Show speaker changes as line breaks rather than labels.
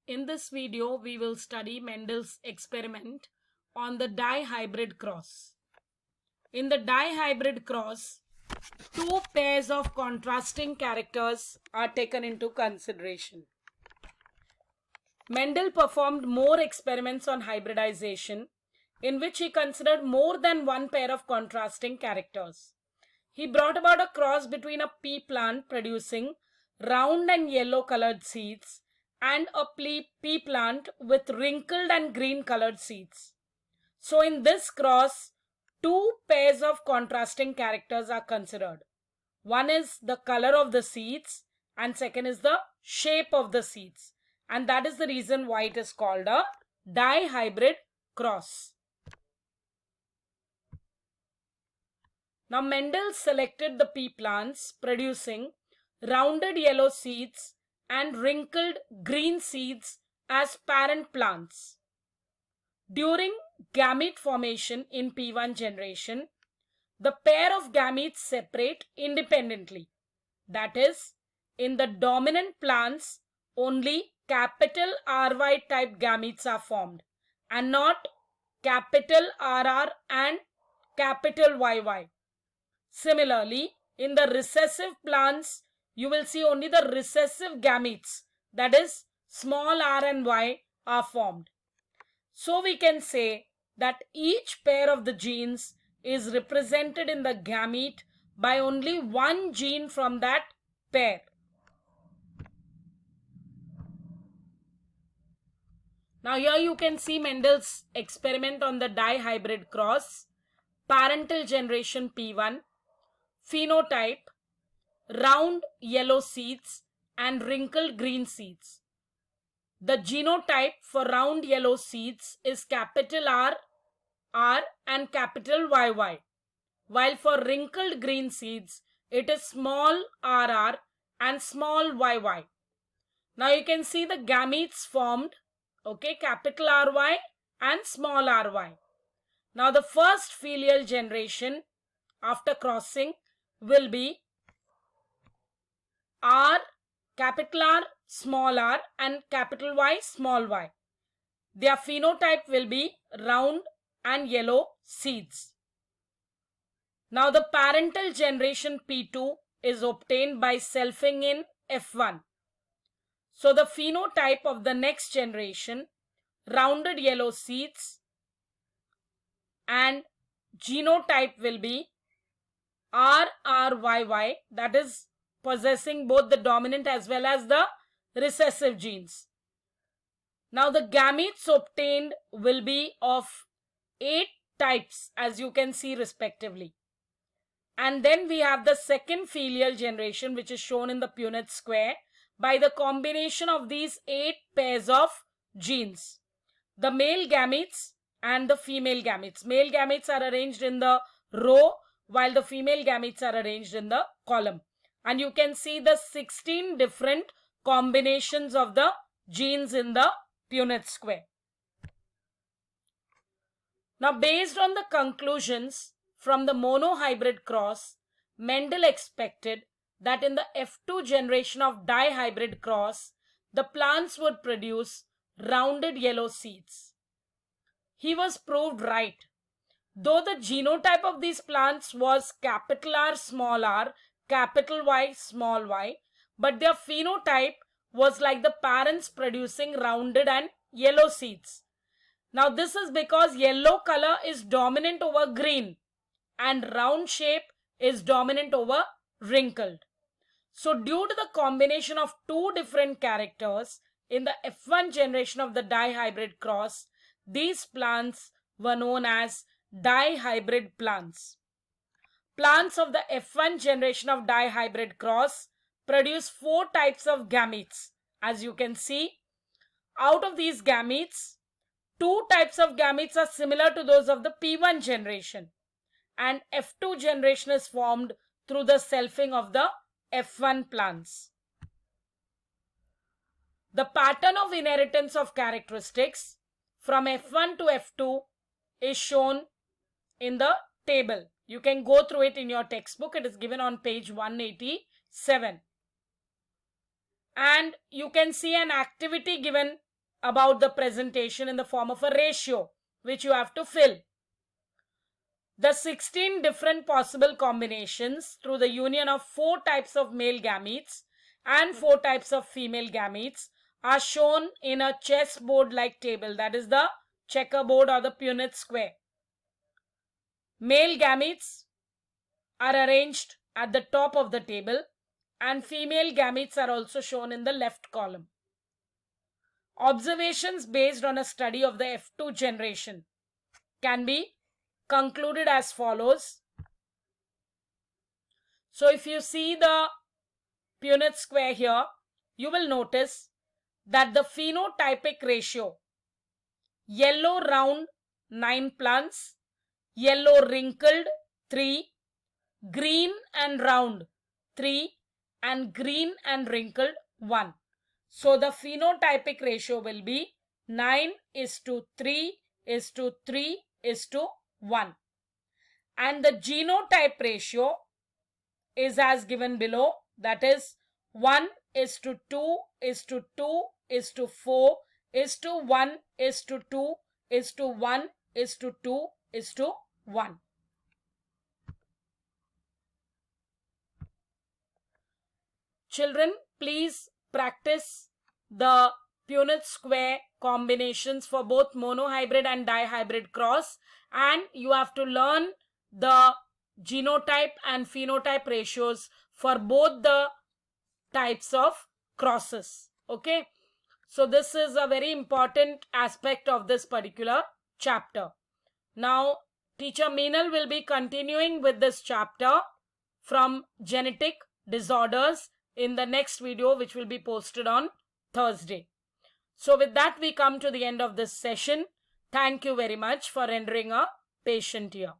In this video, we will study Mendel's experiment on the dihybrid cross. In the dihybrid cross, two pairs of contrasting characters are taken into consideration. Mendel performed more experiments on hybridization, in which he considered more than one pair of contrasting characters. He brought about a cross between a pea plant producing round and yellow colored seeds and a pea plant with wrinkled and green colored seeds. So in this cross, two pairs of contrasting characters are considered. One is the color of the seeds and second is the shape of the seeds. And that is the reason why it is called a dihybrid cross. Now Mendel selected the pea plants producing rounded yellow seeds and wrinkled green seeds as parent plants. During gamete formation in P1 generation, the pair of gametes separate independently. That is, in the dominant plants, only capital RY type gametes are formed and not capital RR and capital YY. Similarly, in the recessive plants, you will see only the recessive gametes, that is, small r and y, are formed. So we can say that each pair of the genes is represented in the gamete by only one gene from that pair. Now here you can see Mendel's experiment on the dihybrid cross, parental generation P1, phenotype, round yellow seeds and wrinkled green seeds. The genotype for round yellow seeds is capital R and capital YY, while for wrinkled green seeds it is small rr and small yy. Now you can see the gametes formed, capital RY and small ry. Now the first filial generation after crossing will be R, capital R, small r and capital Y, small y. Their phenotype will be round and yellow seeds. Now the parental generation P2 is obtained by selfing in F1. So the phenotype of the next generation, rounded yellow seeds, and genotype will be RRYY, that is possessing both the dominant as well as the recessive genes. Now the gametes obtained will be of 8 types, as you can see respectively. And then we have the second filial generation, which is shown in the Punnett square by the combination of these 8 pairs of genes. The male gametes and the female gametes. Male gametes are arranged in the row while the female gametes are arranged in the column. And you can see the 16 different combinations of the genes in the Punnett square. Now, based on the conclusions from the monohybrid cross, Mendel expected that in the F2 generation of dihybrid cross, the plants would produce rounded yellow seeds. He was proved right. Though the genotype of these plants was capital R, small r, capital Y, small y, but their phenotype was like the parents producing rounded and yellow seeds. Now this is because yellow color is dominant over green and round shape is dominant over wrinkled. So due to the combination of two different characters in the F1 generation of the dihybrid cross, these plants were known as dihybrid plants. Plants of the F1 generation of dihybrid cross produce 4 types of gametes. As you can see, out of these gametes, 2 types of gametes are similar to those of the P1 generation, and F2 generation is formed through the selfing of the F1 plants. The pattern of inheritance of characteristics from F1 to F2 is shown in the table. You can go through it in your textbook. It is given on page 187. And you can see an activity given about the presentation in the form of a ratio, which you have to fill. The 16 different possible combinations through the union of 4 types of male gametes and 4 types of female gametes are shown in a chessboard-like table, that is the checkerboard or the Punnett square. Male gametes are arranged at the top of the table and female gametes are also shown in the left column. Observations based on a study of the F2 generation can be concluded as follows. So if you see the Punnett square here, you will notice that the phenotypic ratio, yellow round 9 plants, yellow wrinkled 3, green and round 3, and green and wrinkled 1. So the phenotypic ratio will be 9:3:3:1. And the genotype ratio is as given below, that is 1:2:4:1:2:1:2:1. Children, please practice the Punnett square combinations for both monohybrid and dihybrid cross, and you have to learn the genotype and phenotype ratios for both the types of crosses. Okay, so this is a very important aspect of this particular chapter. Now teacher Meenal will be continuing with this chapter from genetic disorders in the next video, which will be posted on Thursday. So with that, we come to the end of this session. Thank you very much for rendering a patient ear.